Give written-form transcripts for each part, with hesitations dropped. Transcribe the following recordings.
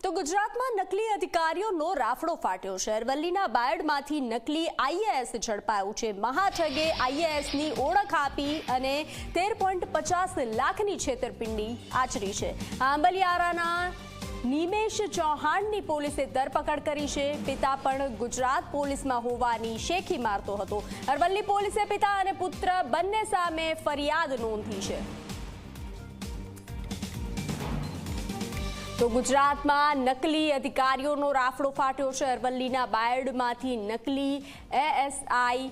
તો ગુજરાતમાં નકલી અધિકારીઓનો રાફડો ફાટ્યો છે। અરવલ્લીના બાયડમાંથી નકલી આઈએએસ ઝડપાયું છે। મહાઠગે આઈએએસની ઓળખ આપી અને 13.50 લાખની છેતરપિંડી આચરી છે। આંબલિયારાના નિમેશ ચૌહાણની પોલીસે ધરપકડ કરી છે। પિતા પણ ગુજરાત પોલીસમાં હોવાની શેખી મારતો હતો। અરવલ્લી પોલીસે પિતા અને પુત્ર બંને સામે ફરિયાદ નોંધી છે। તો ગુજરાતમાં નકલી અધિકારીઓનો રાફડો ફાટ્યો છે। અરવલ્લીના બાયડમાંથી નકલી એએસઆઈ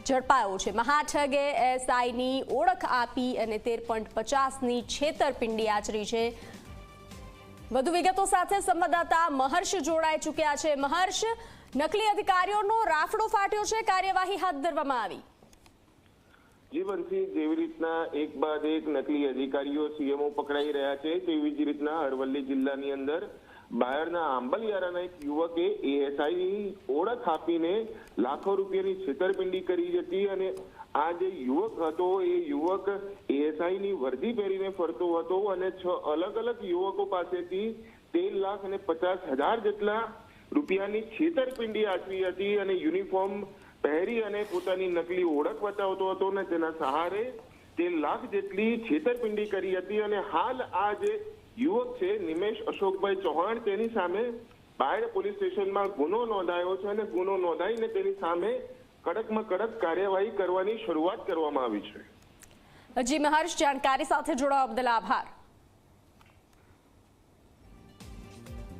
ઝડપાયો છે। મહાઠગે એએસઆઈની ઓળખ આપી અને 13.50ની છેતરપિંડી આચરી છે। વધુ વિગતો સાથે સંવાદદાતા મહર્ષ જોડાઈ ચૂક્યા છે। મહર્ષ, નકલી અધિકારીઓનો રાફડો ફાટ્યો છે, કાર્યવાહી હાથ ધરવામાં આવી? જી બંસી, જેવી રીતના એક બાદ એક નકલી અધિકારીઓ સીએમઓ પકડાઈ રહ્યા છે, તેવી જ રીતના અરવલ્લી જિલ્લાની અંદર બાયડના આંબલિયારાના એક યુવકે એએસઆઈની ઓળખ આપીને લાખો રૂપિયાની છેતરપિંડી કરી હતી અને આ જે યુવક હતો એ યુવક એએસઆઈની વર્દી પહેરીને ફરતો હતો અને 6 અલગ અલગ યુવકો પાસેથી 13,50,000 જેટલા રૂપિયાની છેતરપિંડી આચરી હતી અને યુનિફોર્મ પહેરી અને પોતાની નકલી ઓળખ બતાવતો હતો અને તેના સહારે 13 લાખ જેટલી છેતરપિંડી કરી હતી અને હાલ આ જે યુવક છે નિમેશ અશોકભાઈ ચૌહાણ, તેની સામે બાયડ પોલીસ સ્ટેશનમાં ગુનો નોંધાયો છે અને ગુનો નોંધાઈને તેની સામે કડકમાં કડક કાર્યવાહી કરવાની શરૂઆત કરવામાં આવી છે। જી મહર્ષ, જાણકારી સાથે જોડાવા બદલ આભાર।